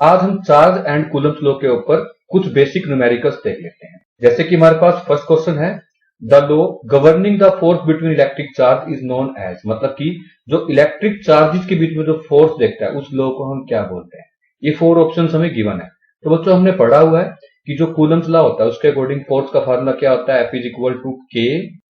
आज हम charge and Coulomb's law के ऊपर कुछ बेसिक न्यूमेरिकल्स देख लेते हैं। जैसे कि हमारे पास फर्स्ट क्वेश्चन है, the law governing the force between electric charge is known as, मतलब कि जो इलेक्ट्रिक चार्जेस के बीच में जो फोर्स देखता है उस लॉ को हम क्या बोलते हैं। ये 4 ऑप्शन हमें गिवन है। तो बच्चों हमने पढ़ा हुआ है कि जो कूलम्स लॉ होता है उसके अकॉर्डिंग फोर्स का फार्मूला क्या होता है, F is equal to K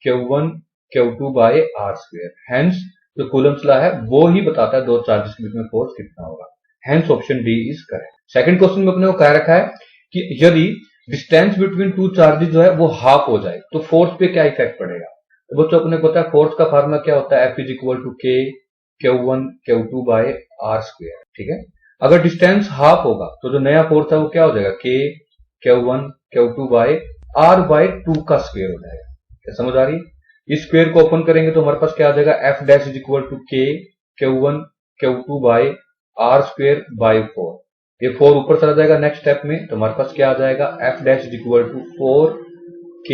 Q1 Q2 by R square. Hence जो कूलम्स लॉ है वो ही बताता है दो चार्जेस के बीच में फोर्स कितना होगा। Hence option D is correct. Second question में अपने को कह रखा है कि यदि डिस्टेंस बिटवीन टू चार्जेस जो है वो हाफ हो जाए तो फोर्स पे क्या इफेक्ट पड़ेगा। तो बच्चों अपने को पता है फोर्स का फार्मूला क्या होता है, F is equal to K Q1 Q2 by R square. ठीक है, अगर डिस्टेंस हाफ होगा तो जो नया फोर्स है वो क्या हो जाएगा, K Q1 Q2 by R bye 2 का स्क्वायर हो जाएगा। क्या समझ आ रही है? इस स्क्वायर को ओपन करेंगे तो हमारे पास क्या आ जाएगा, F dash is equal to K Q1 Q2 by R square by 4। ये 4 ऊपर चला जाएगा नेक्स्ट स्टेप में, तो हमारे पास क्या आ जाएगा, F dash is equal to 4 K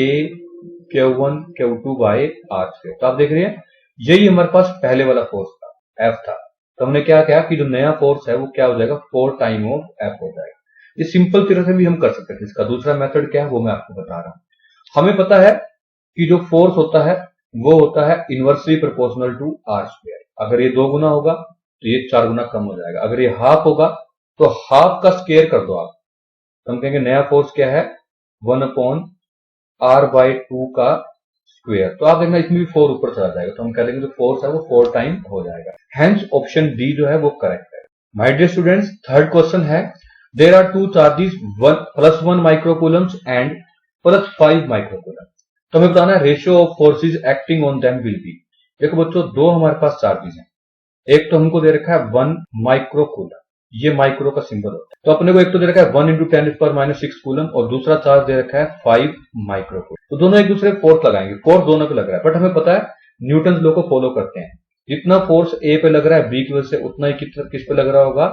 Q1 Q2 by R square. तो आप देख रहे हैं यही हमारे पास पहले वाला फोर्स था, F था। तो हमने क्या किया कि जो नया फोर्स है वो क्या हो जाएगा, 4 टाइम ऑफ F हो जाएगा। ये सिंपल तरह से भी हम कर सकते थे। इसका दूसरा मेथड क्या है वो मैं आपको बता रहा हूं। हमें पता है कि जो फोर्स होता है वो होता है inversely proportional to R square. अगर ये 2 गुना होगा तो ये 4 गुना कम हो जाएगा। अगर ये हाफ होगा तो हाफ का स्क्वायर कर दो आप, तो हम कहेंगे नया फोर्स क्या है, 1 अपॉन R बाय 2 का स्क्वायर। तो आप देखना इसमें भी 4 ऊपर चला जाएगा, तो हम कह देंगे जो फोर्स है वो 4 टाइम हो जाएगा। हेंस ऑप्शन डी जो है वो करेक्ट है। My dear students, third question है, there are two charges +1 microcoulombs and +5 microcoulombs. तो हमें बताना है ratio of forces acting on them will be. देखो बच्चों, दो हमारे पास चार्जेस हैं, एक तो हमको दे रखा है 1 माइक्रोकूलम, ये माइक्रो का सिंबल होता है। तो अपने को एक तो दे रखा है 1 × 10⁻⁻⁶ कूलम और दूसरा चार्ज दे रखा है 5 माइक्रोकूलम। तो दोनों एक दूसरे फोर्स लगाएंगे, फोर्स दोनों पे लग रहा है, बट हमें पता है न्यूटन लॉ को फॉलो करते हैं। जितना फोर्स ए पे लग रहा है बी की वजह से उतना ही किस पे लग रहा होगा,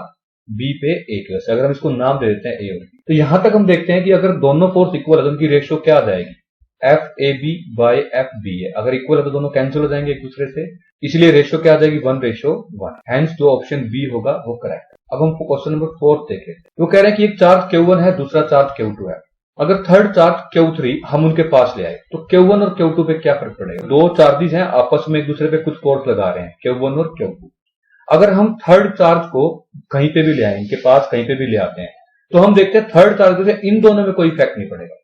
बी पे ए की वजह से। अगर हम इसको नाम दे देते हैं ए और बी, तो यहां तक हम देखते हैं कि अगर दोनों फोर्स इक्वल है तो उनकी रेशियो क्या आ जाएगी, FAB बाय FB है। अगर इक्वल है तो दोनों कैंसिल हो जाएंगे एक दूसरे से, इसलिए रेशियो क्या आ जाएगी, 1:1। हेंस जो ऑप्शन बी होगा वो करेक्ट है। अब हम क्वेश्चन नंबर 4 देखें। वो कह रहे हैं कि एक चार्ज Q1 है, दूसरा चार्ज Q2 है। अगर थर्ड चार्ज Q3 हम उनके पास ले आए तो Q1 और Q2 पे क्या फर्क पड़ेगा। दो चार्जेस हैं, आपस में एक दूसरे पे कुछ फोर्स लगा रहे हैं, Q1 और Q2। अगर हम थर्ड चार्ज को कहीं पे भी ले आए, इनके पास कहीं पे भी ले आते हैं, तो हम देखते हैं थर्ड चार्ज से इन दोनों में कोई इफेक्ट नहीं पड़ेगा।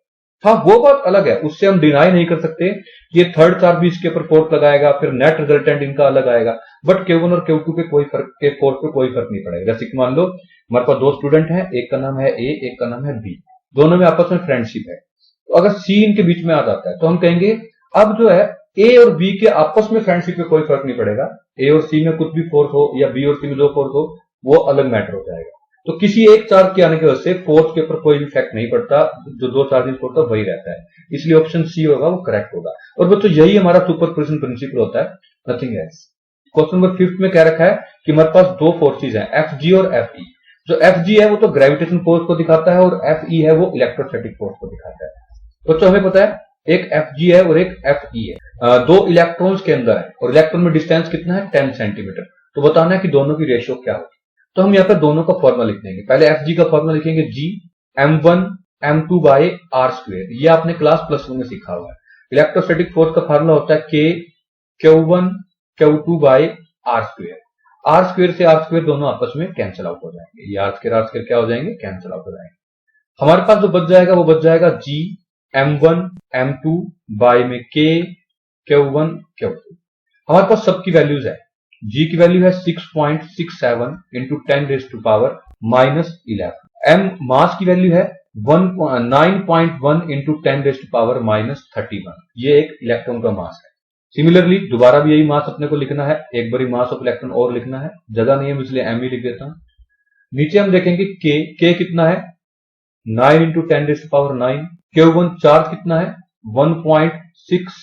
हाँ, वो बात अलग है, उससे हम डिनाई नहीं कर सकते कि ये थर्ड चार्ज भी इसके ऊपर फोर्स लगाएगा, फिर नेट रिजल्टेंट इनका अलग आएगा। बट Q1 और Q2 पे कोई फर्क, के फोर्स पे कोई फर्क नहीं पड़ेगा। जैसे कि मान लो हमारे पास दो स्टूडेंट हैं, एक का नाम है ए, एक का नाम है बी, दोनों में आपस में फ्रेंडशिप है। तो अगर सी इनके बीच में आ जाता है तो हम कहेंगे अब जो है ए और बी के आपस में फ्रेंडशिप पे कोई फर्क नहीं पड़ेगा। ए और सी में कुछ भी फोर्स हो या बी और सी में जो फोर्स हो वो अलग मैटर हो जाएगा। तो किसी एक चार्ज के आने की वजह से फोर्स के ऊपर कोई इफेक्ट नहीं पड़ता, जो दो चार्जेस होता है वही रहता है। इसलिए ऑप्शन सी होगा वो करेक्ट होगा। और बच्चों यही हमारा सुपरपोजिशन प्रिंसिपल होता है, नथिंग एल्स। क्वेश्चन नंबर 5 में क्या रखा है कि हमारे पास दो फोर्सेज हैं, FG और FE। जो FG है वो तो ग्रेविटेशन फोर्स को दिखाता है और FE है वो इलेक्ट्रोस्टैटिक फोर्स को दिखाता है। बच्चों हमें पता है एक FG है और एक FE है, दो इलेक्ट्रॉन्स के अंदर है और इलेक्ट्रॉन में डिस्टेंस कितना है, 10 सेंटीमीटर। तो बताना है कि दोनों की रेशियो क्या होगी। तो हम यहाँ पे दोनों का फॉर्मूला लिख देंगे। पहले FG का फॉर्मूला लिखेंगे G m1 m2 bye R square, ये आपने क्लास +1 में सीखा हुआ है। इलेक्ट्रोस्टैटिक फोर्स का फॉर्मूला होता है K Q1 Q2 by R square. R square से R स्क्वायर दोनों आपस में कैंसिल आउट हो जाएंगे, ये R स्क्वायर क्या हो जाएंगे, कैंसिल आउट हो जाएंगे। हमारे पास जो बच जाएगा वो बच जाएगा G m1 m2 बाय में K Q1 Q2। हमारे पास सबकी वैल्यूज है, G की वैल्यू है 6.67 × 10⁻⁻11। M मास की वैल्यू है 9.1 × 10⁻⁻31। ये एक इलेक्ट्रॉन का मास है। सिमिलरली दोबारा भी यही मास अपने को लिखना है, एक बारी मास ऑफ इलेक्ट्रॉन और लिखना है, जगह नहीं है इसलिए M ही लिख देता हूं। नीचे हम देखेंगे K कितना है, 9 × 10⁻⁹। Q1 चार्ज कितना है, 1.6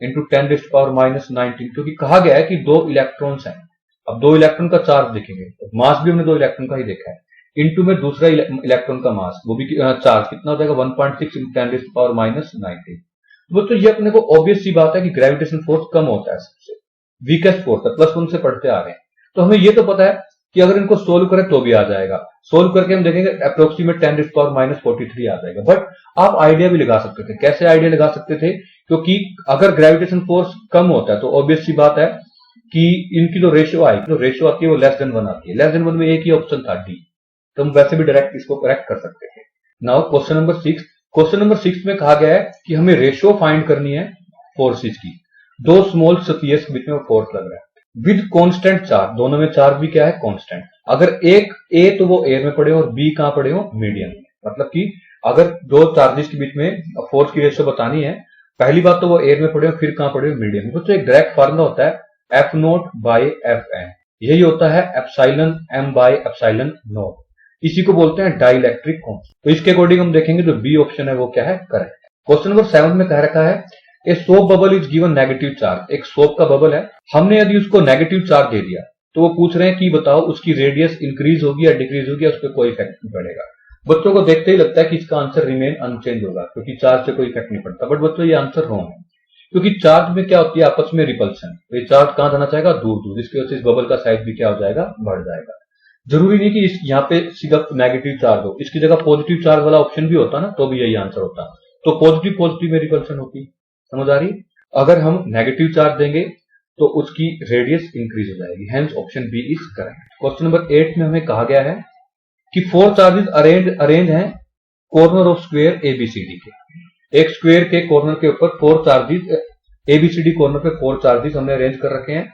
× 10⁻⁻19, क्योंकि कहा गया है कि दो इलेक्ट्रॉन्स हैं। अब दो इलेक्ट्रॉन का चार्ज देखेंगे, मास भी हमने दो इलेक्ट्रॉन का ही देखा है, इनटू में दूसरा इलेक्ट्रॉन का मास, वो भी चार्ज कितना हो जाएगा, 1.6 × 10⁻⁻19। दोस्तों ये अपने को ऑब्वियस सी बात है कि ग्रेविटेशन फोर्स कम होता है, सबसे वीकेस्ट फोर्स है, +1 से पढ़ते आ रहे हैं। तो हमें ये तो पता है कि अगर इनको सोल्व करें तो भी आ जाएगा, सोल्व करके हम देखेंगे अप्रोक्सीमेट 10⁻⁻43 आ जाएगा। बट आप आइडिया भी लगा सकते थे। कैसे आइडिया लगा सकते थे? क्योंकि अगर ग्रेविटेशन फोर्स कम होता है तो ऑब्वियस सी बात है कि इनकी जो रेशियो आएगी, जो रेशियो आती है वो लेस देन 1 आती है। लेस देन 1 में एक ही ऑप्शन था डी, तो हम वैसे भी डायरेक्ट इसको करेक्ट कर सकते थे। Now question number 6। Question number 6 में कहा गया है कि हमें रेशियो फाइंड करनी है फोर्सेस की। दो स्मॉल स्फीयर्स के बीच में फोर्स लग रहा है विद कांस्टेंट चार्ज, दोनों में चार्ज भी क्या है? कांस्टेंट। अगर एक ए तो वो एयर में पड़े और बी कहां पड़े हो? मीडियम में। मतलब कि अगर दो चार्जेस के बीच में फोर्स की रेशियो बतानी है, पहली बात तो वो एयर में पड़े हो, फिर कहां पड़े हो? मीडियम में। तो एक डायरेक्ट फार्मूला होता है F naught by F N, यही होता है epsilon M by epsilon naught. इसी को बोलते हैं डाइलेक्ट्रिक कांस्टेंट। तो इसके अकॉर्डिंग हम देखेंगे जो बी ऑप्शन है वो क्या है? करेक्ट। क्वेश्चन नंबर 7 में कह रखा है a soap bubble is given negative charge. एक सोप का बबल है, हमने यदि उसको नेगेटिव चार्ज दे दिया तो वो पूछ रहे हैं कि बताओ उसकी रेडियस इंक्रीज होगी या डिक्रीज होगी, उस पर कोई इफेक्ट नहीं पड़ेगा। बच्चों को देखते ही लगता है कि इसका आंसर रिमेन अनचेंज होगा क्योंकि चार्ज से कोई इफेक्ट नहीं पड़ता। बट बच्चों ये आंसर रॉन्ग है, क्योंकि चार्ज में क्या होती है? आपस में रिपल्सन। तो ये चार्ज कहां जाना चाहेगा? दूर दूर, जिसकी वजह से इस बबल का साइज भी क्या हो जाएगा? बढ़ जाएगा। जरूरी नहीं कि यहाँ पे सिर्फ नेगेटिव चार्ज हो, इसकी जगह पॉजिटिव चार्ज वाला ऑप्शन भी होता ना तो भी यही आंसर होता। तो पॉजिटिव पॉजिटिव में रिपल्सन होती, समझ आ रही? अगर हम नेगेटिव चार्ज देंगे तो उसकी रेडियस इंक्रीज हो जाएगी। Hence option B is correct. Question number 8 में हमें कहा गया है कि 4 चार्जेस अरेंज हैं कॉर्नर ऑफ स्क्वायर एबीसीडी के। एक स्क्वायर के कॉर्नर के ऊपर 4 चार्जेस, एबीसीडी कॉर्नर पे 4 चार्जेस हमने अरेंज कर रखे हैं।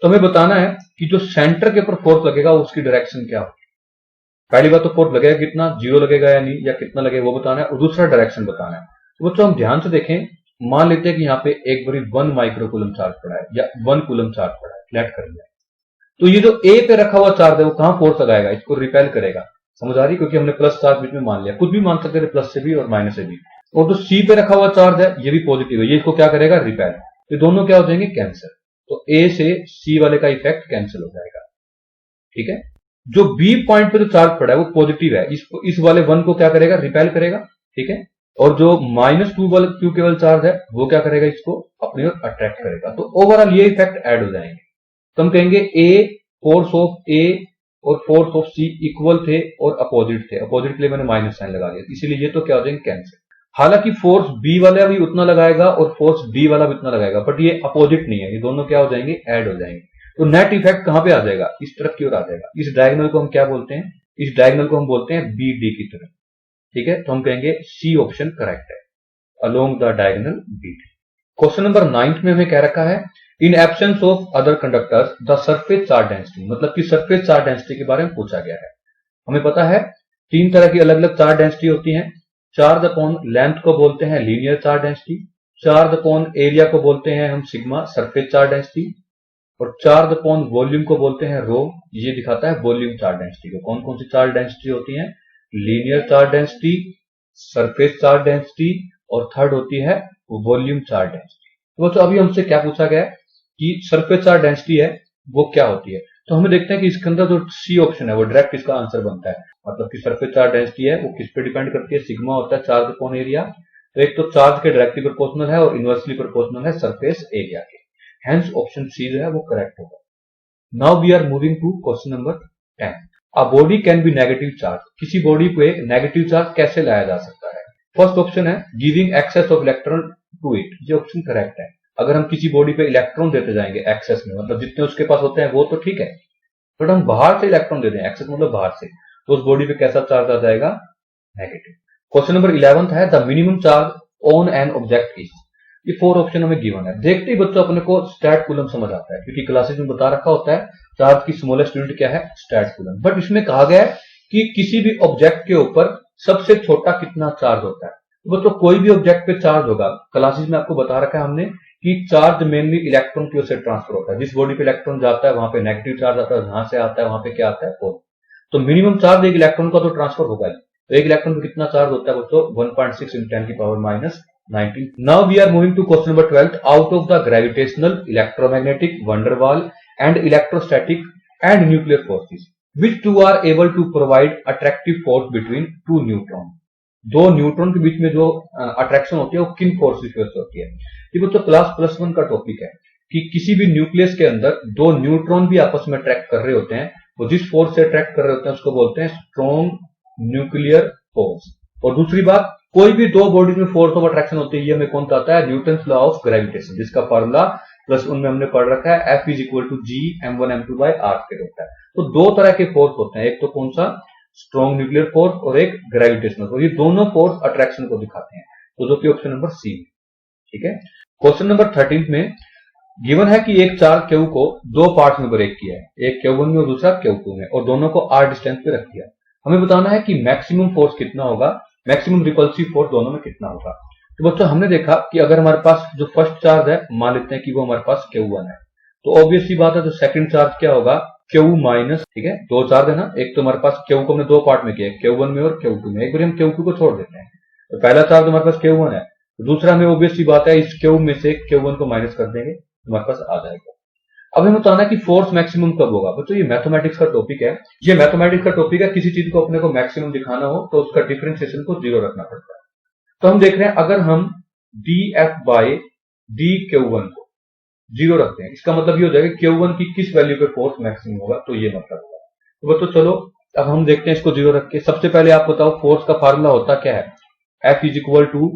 तो हमें बताना है कि जो सेंटर के ऊपर फोर्स लगेगा उसकी डायरेक्शन क्या होगी। पहली बात तो फोर्स लगेगा कितना, 0 लगेगा या नहीं, या कितना लगेगा वो बताना है, और दूसरा डायरेक्शन बताना है। तो बच्चों हम ध्यान से देखें, मान लेते हैं कि यहाँ पे एक बारी 1 माइक्रो कूलम चार्ज पड़ा है या 1 कूलम चार्ज पड़ा है, फ्लैट कर लिया। तो ये जो ए पे रखा हुआ चार्ज है वो कहां फोर्स लगाएगा? इसको रिपेल करेगा। समझ आ रही? क्योंकि हमने प्लस चार्ज बीच में मान लिया, कुछ भी मान सकते थे, प्लस से भी और माइनस से भी। और जो सी पे रखा हुआ चार्ज है ये भी पॉजिटिव है, ये इसको क्या करेगा? रिपेल। ये दोनों क्या हो जाएंगे? कैंसिल। तो ए से सी वाले का इफेक्ट कैंसिल हो जाएगा। ठीक है। जो बी पॉइंट पे जो चार्ज पड़ा है वो पॉजिटिव है, इस वाले 1 को क्या करेगा? रिपेल करेगा। ठीक है। और जो -2 वाला क्यू केवल चार्ज है वो क्या करेगा? इसको अपनी ओर अट्रैक्ट करेगा। तो ओवरऑल ये इफेक्ट ऐड हो जाएंगे। तो हम कहेंगे ए फोर्स ऑफ ए और फोर्स ऑफ सी इक्वल थे और अपोजिट थे। अपोजिट के लिए मैंने माइनस साइन लगा दिया, इसीलिए ये तो क्या हो जाएंगे? कैंसिल। हालांकि फोर्स बी वाला भी उतना लगाएगा और फोर्स डी वाला भी उतना लगाएगा, बट ये अपोजिट नहीं है, ये दोनों क्या हो जाएंगे? ऐड हो जाएंगे। तो नेट इफेक्ट कहां पे आ जाएगा? इस तरफ की ओर आ जाएगा। इस डायगोनल को हम क्या बोलते हैं? इस डायगोनल को हम बोलते हैं बी डी की तरफ। ठीक है। तो हम कहेंगे सी ऑप्शन करेक्ट है, along the diagonal B D. Question number 9 में हमें कह रखा है in absence of other conductors the surface charge density, मतलब कि सरफेस चार्ज डेंसिटी के बारे में पूछा गया है। हमें पता है 3 तरह की अलग अलग चार्ज डेंसिटी होती है। चार्ज अपॉन लेंथ को बोलते हैं linear charge density, charge upon area को बोलते हैं हम सिग्मा सरफेस चार्ज डेंसिटी, और चार्ज अपॉन वॉल्यूम को बोलते हैं रो। ये दिखाता है वॉल्यूम चार्ज डेंसिटी को। कौन कौन सी चार्ज डेंसिटी होती है? Linear charge density, surface charge density, और थर्ड होती है वॉल्यूम चार्ज डेंसिटी। तो अभी हमसे क्या पूछा गया है कि सरफेस चार्ज डेंसिटी है वो क्या होती है। तो हमें देखते हैं कि इसके अंदर जो सी ऑप्शन है वो डायरेक्ट इसका आंसर बनता है। मतलब कि सरफेस चार्ज डेंसिटी है वो किस पे डिपेंड करती है? सिग्मा होता है चार्ज अपॉन एरिया। तो एक तो चार्ज के डायरेक्टली प्रोपोर्शनल है और इनवर्सली प्रोपोर्शनल है सरफेस एरिया के। हेंस ऑप्शन सी जो है वो करेक्ट होगा। Now we are moving to question number 10। A body can be negative charge. किसी बॉडी पे नेगेटिव चार्ज कैसे लाया जा सकता है? फर्स्ट ऑप्शन है giving excess of electron to it. ये ऑप्शन करेक्ट है। अगर हम किसी बॉडी पे इलेक्ट्रॉन देते जाएंगे एक्सेस में, मतलब जितने उसके पास होते हैं वो तो ठीक है, बट हम बाहर से इलेक्ट्रॉन दे दें, एक्सेस मतलब बाहर से, तो उस बॉडी पे कैसा चार्ज आ जाएगा? नेगेटिव। क्वेश्चन नंबर 11 है the minimum charge on an object is. ये 4 ऑप्शन हमें गिवन है। देखते ही बच्चों अपने को स्टैट कूलम समझ आता है, क्योंकि क्लासेस में बता रखा होता है चार्ज की स्मॉलेस्ट यूनिट क्या है? Stat coulomb. बट इसमें कहा गया है कि किसी भी ऑब्जेक्ट के ऊपर सबसे छोटा कितना चार्ज होता है। तो बच्चों कोई भी ऑब्जेक्ट पे चार्ज होगा, क्लासेस में आपको बता रखा है हमने कि चार्ज मेनली इलेक्ट्रॉन की ओर से ट्रांसफर होता है। जिस बॉडी पे इलेक्ट्रॉन जाता है वहां पे नेगेटिव चार्ज आता है, जहां से आता है वहां पे क्या आता है? पॉजिटिव। तो मिनिमम चार्ज एक इलेक्ट्रॉन का तो ट्रांसफर होगा ही। तो एक इलेक्ट्रॉन पे कितना चार्ज होता है बच्चों? 1.6 × 10⁻⁻19। Now we are moving to question number 12। Out of the gravitational, electromagnetic, van der Waals and electrostatic and nuclear forces which two are able to provide attractive force between two neutron. दो neutron के बीच में जो attraction होती है वो किन forces की वजह से होती है? ये तो क्लास +1 का टॉपिक है कि किसी भी न्यूक्लियस के अंदर दो न्यूट्रॉन भी आपस में अट्रैक्ट कर रहे होते हैं वो जिस फोर्स से अट्रैक्ट कर रहे होते हैं उसको बोलते हैं स्ट्रॉन्ग न्यूक्लियर फोर्स। और दूसरी बात, कोई भी दो बॉडीज में फोर्स ऑफ अट्रैक्शन होती है, ये हमें कौन बताता है? न्यूटन लॉ ऑफ ग्रेविटेशन, जिसका फॉर्मूला प्लस उनमें हमने पढ़ रखा है F is equal to G m1 m2 by R square होता है। तो दो तरह के फोर्स होते हैं, एक तो कौन सा? स्ट्रॉन्ग न्यूक्लियर फोर्स और एक ग्रेविटेशनल फोर्स। ये दोनों फोर्स अट्रैक्शन को दिखाते हैं, तो जो कि ऑप्शन नंबर सी। ठीक है। क्वेश्चन नंबर 13 में गिवन है कि एक चार्ज Q को दो पार्ट्स में ब्रेक किया है, एक Q1 में और दूसरा Q2 में, और दोनों को r डिस्टेंस पे रख दिया। हमें बताना है कि मैक्सिमम फोर्स कितना होगा, मैक्सिमम रिपल्सिव फोर्स दोनों में कितना होगा। तो बच्चों हमने देखा कि अगर हमारे पास जो फर्स्ट चार्ज है, मान लेते हैं कि वो हमारे पास Q1 है, तो ऑब्वियस सी बात है तो सेकंड चार्ज क्या होगा? Q minus. ठीक है, दो चार्ज है ना, एक तो हमारे पास Q को हमने दो पार्ट में किया, Q1 में और Q2 में। एक बार हम Q2 को छोड़ देते हैं, तो पहला चार्ज हमारे पास Q1 है, दूसरा हमें ऑब्वियस सी बात है इस Q में से Q1 को माइनस कर देंगे, हमारे पास आ जाएगा। अब हमें बताना है कि फोर्स मैक्सिमम कब होगा। बच्चों ये मैथमेटिक्स का टॉपिक है, ये मैथमेटिक्स का टॉपिक है। किसी चीज को अपने को मैक्सिमम दिखाना हो तो उसका डिफरेंशिएशन को जीरो रखना पड़ता है। तो हम देख रहे हैं, अगर हम dF बाई डी Q1 को जीरो रखते हैं, इसका मतलब ये हो जाएगा Q1 की किस वैल्यू पे फोर्स मैक्सिमम होगा, तो ये मतलब होगा। तो बच्चों चलो अब हम देखते हैं इसको जीरो रख के। सबसे पहले आप बताओ फोर्स का फार्मूला होता क्या है? F इज इक्वल टू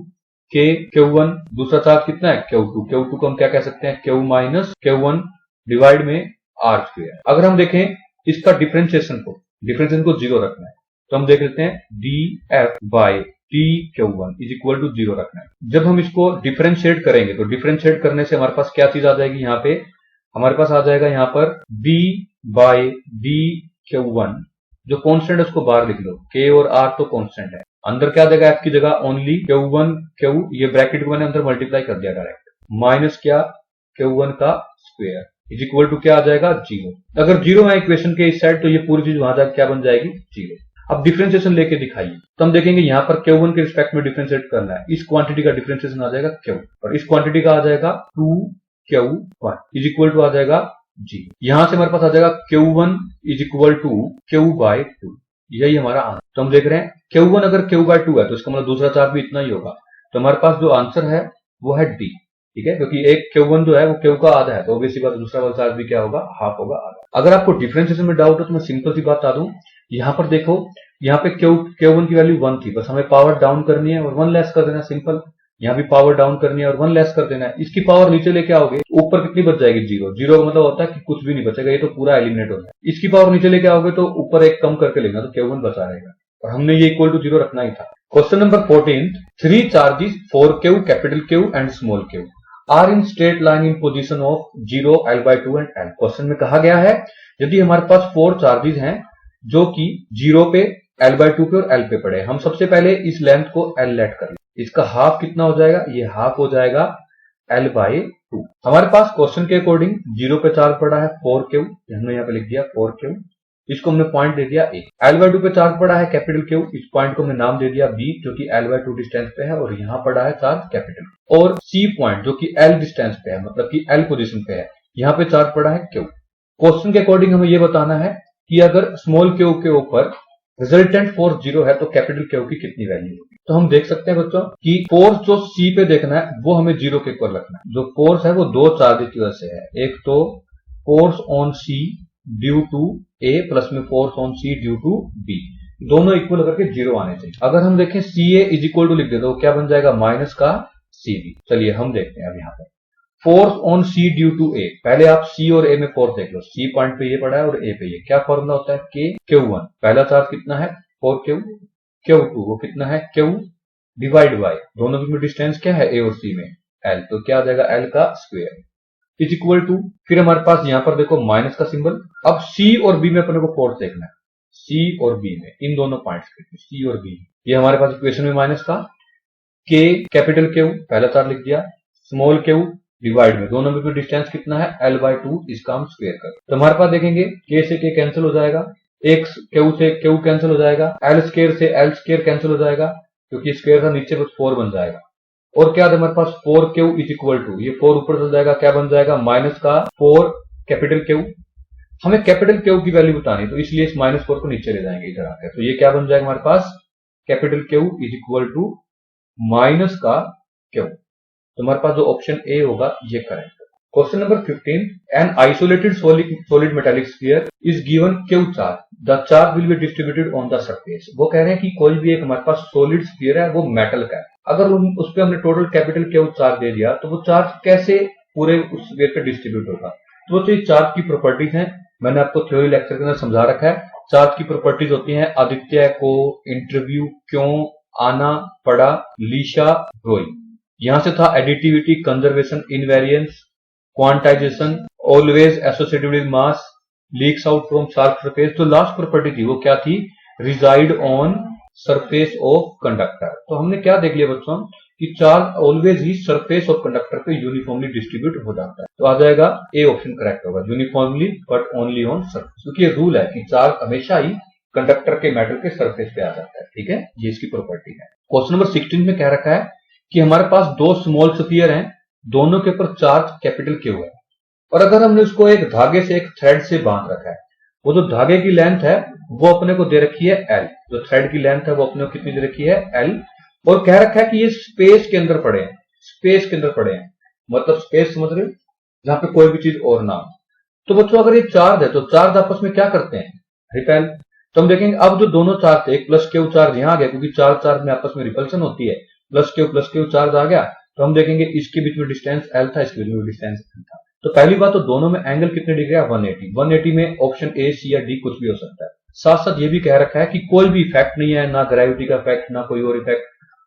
के Q1, दूसरा चार्ज कितना है? Q2। Q2 को हम क्या कह सकते हैं? Q माइनस Q1 डिवाइड में आर स्क्वायर। अगर हम देखें इसका डिफरेंशिएशन को जीरो रखना है, तो हम देख लेते हैं dF by D Q1 is equal to zero रखना है। जब हम इसको डिफरेंशिएट करेंगे तो डिफरेंशिएट करने से हमारे पास क्या चीज आ जाएगी? यहाँ पे हमारे पास आ जाएगा यहाँ पर b बाई डी Q1, जो कांस्टेंट है उसको बाहर लिख लो, k और r तो कांस्टेंट है, अंदर क्या आ जाएगा? f की जगह ओनली Q1 Q, ये ब्रैकेट को मैंने अंदर मल्टीप्लाई कर दिया डायरेक्ट, माइनस क्या? Q1 का स्क्वायर इज इक्वल टू क्या आ जाएगा? जीरो। अगर जीरो है इक्वेशन के इस साइड तो ये पूरी चीज वहां जाकर क्या बन जाएगी? जीरो। अब डिफरेंशिएशन लेके दिखाइए, तो हम देखेंगे यहाँ पर Q1 के रिस्पेक्ट में डिफरेंशिएट करना है, इस क्वांटिटी का डिफरेंशिएशन आ जाएगा Q, और इस क्वांटिटी का आ जाएगा 2Q1 इज इक्वल टू आ जाएगा जीरो। यहां से हमारे पास आ जाएगा Q1 is equal to Q by 2, यही हमारा आंसर। तो हम देख रहे हैं Q1 अगर Q बाई 2 है तो इसका मतलब दूसरा चार्ज भी इतना ही होगा, तो हमारे पास जो आंसर है वो है डी। ठीक है, क्योंकि एक Q1 जो है वो Q का आधा है, तो ऑब्वियसली बात दूसरा वाला चार्ज भी क्या होगा? हाफ होगा, आधा। अगर आपको डिफरेंशिएशन में डाउट हो तो मैं सिंपल सी बात बता दूं, यहाँ पर देखो, यहाँ पे Q1 की वैल्यू 1 थी, बस हमें पावर डाउन करनी है और 1 लेस कर देना, सिंपल। यहाँ भी पावर डाउन करनी है और 1 लेस कर देना है, इसकी पावर नीचे लेके आओगे ऊपर कितनी बच जाएगी? जीरो। जीरो का मतलब होता है कि कुछ भी नहीं बचेगा, ये तो पूरा एलिमिनेट हो जाएगा। इसकी पावर नीचे लेके आओगे तो ऊपर एक कम करके लेना, तो Q1 बचा रहेगा, और हमने ये इक्वल टू जीरो रखना ही था। Question number 14, 3 charges 4Q, capital Q and small q are in straight line in position of 0, L/2 and L। क्वेश्चन में कहा गया है यदि हमारे पास 4 चार्जेस हैं जो कि 0 पे, L/2 पे और L पे पड़े, हम सबसे पहले इस लेंथ को L लेट कर लें। इसका हाफ कितना हो जाएगा? ये हाफ हो जाएगा L/2। हमारे पास क्वेश्चन के अकॉर्डिंग 0 पे चार्ज पड़ा है 4Q, हमने यहाँ पे लिख दिया 4Q, इसको हमने पॉइंट दे दिया A। L/2 पे चार्ज पड़ा है कैपिटल Q, इस पॉइंट को हमने नाम दे दिया B, जो कि L/2 डिस्टेंस पे है, और यहाँ पड़ा है चार्ज कैपिटल, और C पॉइंट जो कि L डिस्टेंस पे है, मतलब कि L पोजीशन पे है, यहाँ पे चार्ज पड़ा है Q। क्वेश्चन के अकॉर्डिंग हमें ये बताना है कि अगर स्मॉल q के ऊपर रिजल्टेंट फोर्स 0 है तो कैपिटल Q की कितनी वैल्यू होगी। तो हम देख सकते हैं बच्चों कि फोर्स जो C पे देखना है वो हमें 0 के इक्वल रखना है। जो फोर्स है वो दो चार्जेस की वजह से है, एक तो force on C due to A plus में force on C due to B, दोनों इक्वल करके 0 आने चाहिए। अगर हम देखें CA इज इक्वल टू लिख दे तो क्या बन जाएगा? माइनस का CB। चलिए हम देखते हैं अब यहाँ पर force on C due to A। पहले आप C और A में फोर्स देख लो, C पॉइंट पे ये पड़ा है और A पे ये, क्या फॉर्मूला होता है? K Q1, पहला चार्ज कितना है? 4Q, Q2 वो कितना है? Q डिवाइड बाय, दोनों में डिस्टेंस क्या है? A और C में L, तो क्या आ जाएगा? L का स्क्वायर इज इक्वल टू, फिर हमारे पास यहां पर देखो माइनस का सिंबल। अब C और B में अपने को फोर्स देखना है, C और B में, इन दोनों पॉइंट्स पे C और B, ये हमारे पास इक्वेशन में माइनस का K कैपिटल Q, पहला चार्ज लिख दिया, स्मॉल q डिवाइड में, दोनों में डिस्टेंस कितना है? L/2, इसका हम स्क्वायर कर, तो हमारे पास देखेंगे K से K कैंसिल हो जाएगा, एक Q से Q कैंसिल हो जाएगा, L स्क्वायर से L स्क्वायर कैंसिल हो जाएगा, क्योंकि स्क्वायर था नीचे बस 4 बन जाएगा, और क्या है हमारे पास? 4Q इज इक्वल टू, ये 4 ऊपर चल जाएगा, क्या बन जाएगा? माइनस का 4 कैपिटल Q। हमें कैपिटल Q की वैल्यू बतानी, तो इसलिए इस -4 को नीचे ले जाएंगे इधर आकर, तो ये क्या बन जाएगा हमारे पास? Capital Q is equal to minus का Q। तो हमारे पास जो ऑप्शन ए होगा ये correct. Question number 15, an isolated solid metallic sphere is given Q charge, the charge will be distributed on the surface. वो कह रहे हैं कि कोई भी एक हमारे पास सॉलिड स्फीयर है, वो मेटल का है, अगर उस पर हमने टोटल कैपिटल क्यू चार्ज दे दिया तो वो चार्ज कैसे पूरे उस स्फीयर पे डिस्ट्रीब्यूट होगा। तो वो चार्ज की प्रॉपर्टीज हैं, मैंने आपको थ्योरी लेक्चर के अंदर समझा रखा है। चार्ज की प्रॉपर्टीज होती हैं आदित्य को, इंटरव्यू, क्यों, आना, पड़ा, लीशा, रोई। यहां से था additivity, conservation, invariance, quantization, always associated with mass, leaks out from sharp surface. तो लास्ट प्रॉपर्टी थी वो क्या थी, reside on surface of conductor. तो हमने क्या देख लिया बच्चों कि चार्ज ऑलवेज ही सरफेस ऑफ कंडक्टर पे यूनिफॉर्मली डिस्ट्रीब्यूट हो जाता है। तो आ जाएगा ए ऑप्शन करेक्ट होगा, uniformly but only on surface, क्योंकि ये रूल है कि चार्ज हमेशा ही कंडक्टर के मेटल के सरफेस पे आ जाता है। ठीक है, ये इसकी प्रॉपर्टी है। क्वेश्चन नंबर 16 में क्या रखा है कि हमारे पास दो स्मॉल स्फीयर हैं, दोनों के ऊपर चार्ज कैपिटल क्यू है, और अगर हमने उसको एक धागे से, एक थ्रेड से बांध रखा है, वो जो धागे की लेंथ है वो अपने को दे रखी है एल, जो थ्रेड की लेंथ है वो अपने को कितनी दे रखी है एल, और कह रखा है कि ये स्पेस के अंदर पड़े हैं, स्पेस के अंदर पड़े हैं, मतलब स्पेस समझ रहे हो, जहां पे कोई भी चीज और ना हो। तो बच्चों अगर ये चार्ज है तो चार्ज आपस में क्या करते हैं, रिपेल। तो हम देखेंगे अब जो दोनों चार्ज थे, एक प्लस क्यू चार्ज यहां आ गया क्योंकि चार्ज में आपस में रिपल्सन होती है, प्लस क्यू चार्ज आ गया। तो हम देखेंगे इसके बीच में डिस्टेंस एल था, इसके बीच में डिस्टेंस एल था। तो पहली बात तो दोनों में एंगल कितने डिग्री है, 180। 180 में ऑप्शन ए, सी या डी कुछ भी हो सकता है। साथ साथ ये भी कह रखा है कि कोई भी इफेक्ट नहीं है, ना ग्रेविटी का इफेक्ट, ना कोई और इफेक्ट।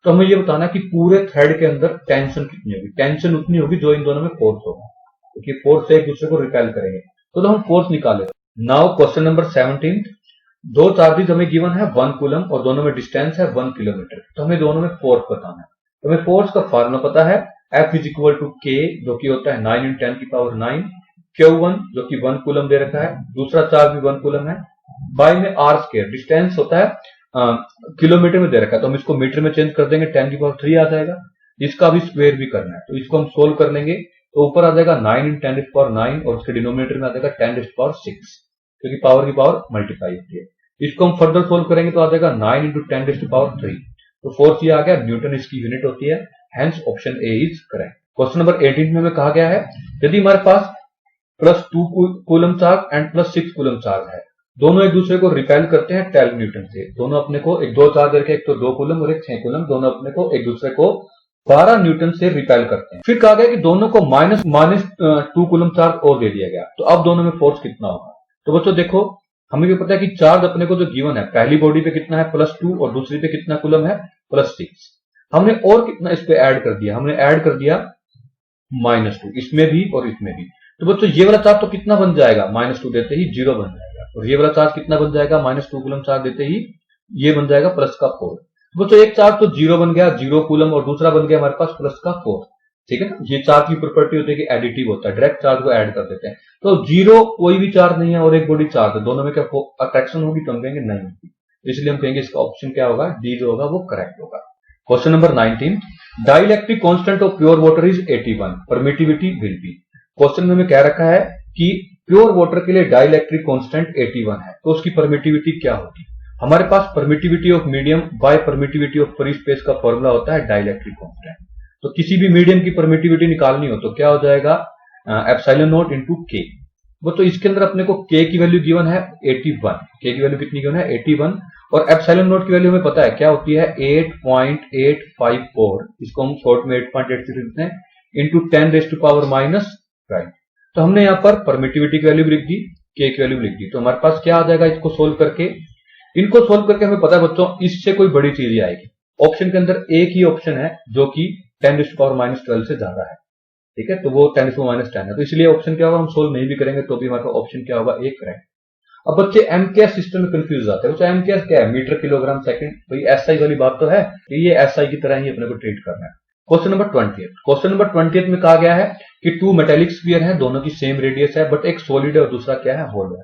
तो हमें ये बताना कि पूरे थ्रेड के अंदर टेंशन कितनी होगी, टेंशन उतनी होगी जो इन दोनों में फोर्स होगा, क्योंकि फोर्स से एक दूसरे को रिपेल करेंगे। तो हम फोर्स निकाले। नाउ क्वेश्चन नंबर 17, दो चार्जेस हमें गिवन है 1 कूलम और दोनों में डिस्टेंस है 1 किलोमीटर। तो हमें दोनों में फोर्स बताना है। तो हमें फोर्स का फार्मूला पता है, F is equal to K, जो कि होता है 9 × 10⁹, Q1 जो कि 1 कूलम दे रखा है, दूसरा चार्ज भी 1 कूलम है, बाई में R स्क्वायर, डिस्टेंस होता है किलोमीटर में दे रखा है, तो हम इसको मीटर में चेंज कर देंगे, 10⁻³ आ जाएगा। इसका भी स्क्वायर भी करना है, तो इसको हम सोल्व कर लेंगे। तो ऊपर आ जाएगा 9 × 10⁹ और उसके डिनोमिनेटर में आ जाएगा 10⁶, क्योंकि पावर की पावर मल्टीप्लाई होती है। इसको हम फर्दर सोल्व करेंगे तो आ जाएगा 9 × 10⁻3। तो फोर्स ये आ गया, न्यूटन इसकी यूनिट होती है, hence option A is correct. Question number 18 में हमें कहा गया है, यदि हमारे पास +2 coulomb charge and +6 coulomb charge है, दोनों एक दूसरे को रिपेल करते हैं 12 न्यूटन से, दोनों अपने को एक दो चार्ज करके, एक तो 2 कूलम और एक 6 कूलम, दोनों अपने को एक दूसरे को 12 न्यूटन से रिपेल करते हैं। फिर कहा गया कि दोनों को -2 कूलम चार्ज और दे दिया गया, तो अब दोनों में फोर्स कितना होगा। तो बच्चों देखो, हमें भी पता है कि चार्ज अपने को जो गिवन है, पहली बॉडी पे कितना है +2 और दूसरी पे कितना कूलम है +6। हमने और कितना इस पे ऐड कर दिया, हमने ऐड कर दिया -2, इसमें भी और इसमें भी। तो बच्चों ये वाला चार्ज तो कितना बन जाएगा, -2 देते ही 0 बन जाएगा, और ये वाला चार्ज कितना बन जाएगा, -2 कूलम चार्ज देते ही ये बन जाएगा +4। बच्चों एक चार्ज तो 0 बन गया, 0 कूलम, और दूसरा बन गया हमारे पास +4। ठीक है ना, ये चार्ज की प्रॉपर्टी होती है कि एडिटिव होता है, डायरेक्ट चार्ज को ऐड कर देते हैं। तो 0 कोई भी चार्ज नहीं है और एक बॉडी चार्ज है, दोनों में क्या अट्रैक्शन होगी, तो हम कहेंगे नहीं होगी, इसलिए हम कहेंगे इसका ऑप्शन क्या होगा, डी जो होगा वो करेक्ट होगा। Question number 19, dielectric constant of pure water is 81, permittivity will be. Question में हमें क्या रखा है कि प्योर वाटर के लिए डाइलेक्ट्रिक कांस्टेंट 81 है, तो उसकी परमिटिविटी क्या होगी। हमारे पास permittivity of medium by permittivity of free space का फॉर्मूला होता है डाइलेक्ट्रिक कांस्टेंट। तो किसी भी मीडियम की परमिटिविटी निकालनी हो तो क्या हो जाएगा, ε0 × K। वो तो इसके अंदर अपने को K की वैल्यू गिवन है 81, K की वैल्यू कितनी गिवन है 81, और ε0 की वैल्यू हमें पता है क्या होती है 8.854, इसको हम शॉर्ट में 8.86 लिखते हैं, इंटू 10⁻⁻5। तो हमने यहाँ पर परमिटिविटी की वैल्यू भी लिख दी, K की वैल्यू लिख दी। तो हमारे पास क्या आ जाएगा, इसको सोल्व करके, इनको सोल्व करके हमें पता है बच्चों इससे कोई बड़ी चीज आएगी। ऑप्शन के अंदर एक ही ऑप्शन है जो कि 10⁻12 से ज्यादा है, ठीक है, तो वो 10⁻10 है, तो इसलिए ऑप्शन क्या होगा, हम सोल्व नहीं भी करेंगे तो भी हमारे पास ऑप्शन क्या होगा, एक करेक्ट। अब बच्चे एमकेएस सिस्टम में कंफ्यूज आते हैं, एमकेएस क्या है, मीटर किलोग्राम सेकंड, भाई एसआई वाली बात तो है, ये एसआई की तरह ही अपने को ट्रीट करना है। क्वेश्चन नंबर 20, क्वेश्चन नंबर 20 में कहा गया है कि 2 मेटेलिक स्फीयर है, दोनों की सेम रेडियस है, बट एक सॉलिड है और दूसरा क्या है, होल है।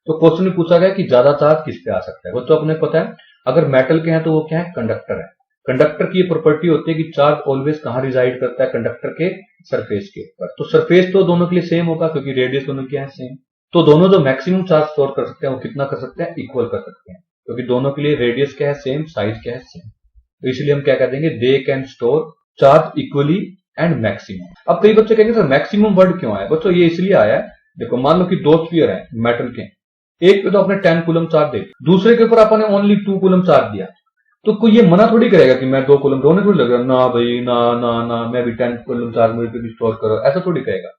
तो क्वेश्चन में पूछा गया कि ज्यादा चार्ज किस पे आ सकता है। वो तो अपने पता है, अगर मेटल के हैं तो वो क्या है, कंडक्टर है। कंडक्टर की ये प्रॉपर्टी होती है कि चार्ज ऑलवेज कहां रिजाइड करता है, कंडक्टर के सरफेस के ऊपर। तो सरफेस तो दोनों के लिए सेम होगा क्योंकि रेडियस दोनों क्या है, सेम। तो दोनों जो मैक्सिमम चार्ज स्टोर कर सकते हैं वो कितना कर सकते हैं, इक्वल कर सकते हैं, क्योंकि दोनों के लिए रेडियस क्या है, सेम, साइज क्या है, सेम। तो इसलिए हम क्या कह देंगे, they can store charge equally and maximum. अब कई बच्चे कहेंगे सर मैक्सिमम वर्ड क्यों आया? बच्चों ये इसलिए आया है, देखो मान लो कि दो स्फीयर है मेटल के, एक पे तो आपने 10 कूलम चार्ज दे, दूसरे के ऊपर आपने ओनली 2 कूलम चार्ज दिया, तो कोई ये मना थोड़ी करेगा कि मैं 2 कूलम, रोने थोड़ी लगेगा, ना भाई ना ना ना, मैं भी 10 कूलम चार्ज मेरे पे भी स्टोर करो, ऐसा थोड़ी कहेगा।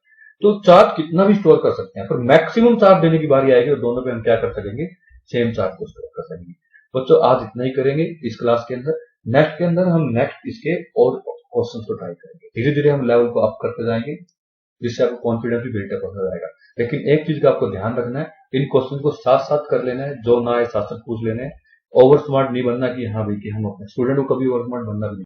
तो चार्ज कितना भी स्टोर कर सकते हैं, पर मैक्सिमम चार्ज देने की बारी आएगी तो दोनों पे हम क्या कर सकेंगे, सेम चार्ज को स्टोर कर सकेंगे। बच्चों आज इतना ही करेंगे इस क्लास के अंदर। नेक्स्ट के अंदर हम नेक्स्ट इसके और क्वेश्चन को ट्राई करेंगे, धीरे धीरे हम लेवल को अप करते जाएंगे, जिससे आपको कॉन्फिडेंस भी बिल्टअप होता जाएगा। लेकिन एक चीज का आपको ध्यान रखना है, इन क्वेश्चन को साथ साथ कर लेना है, जो ना आए साथ साथ पूछ लेने हैं। ओवर स्मार्ट नहीं बनना कि हाँ भाई कि हम अपने स्टूडेंट को कभी ओवर स्मार्ट बनना भी नहीं।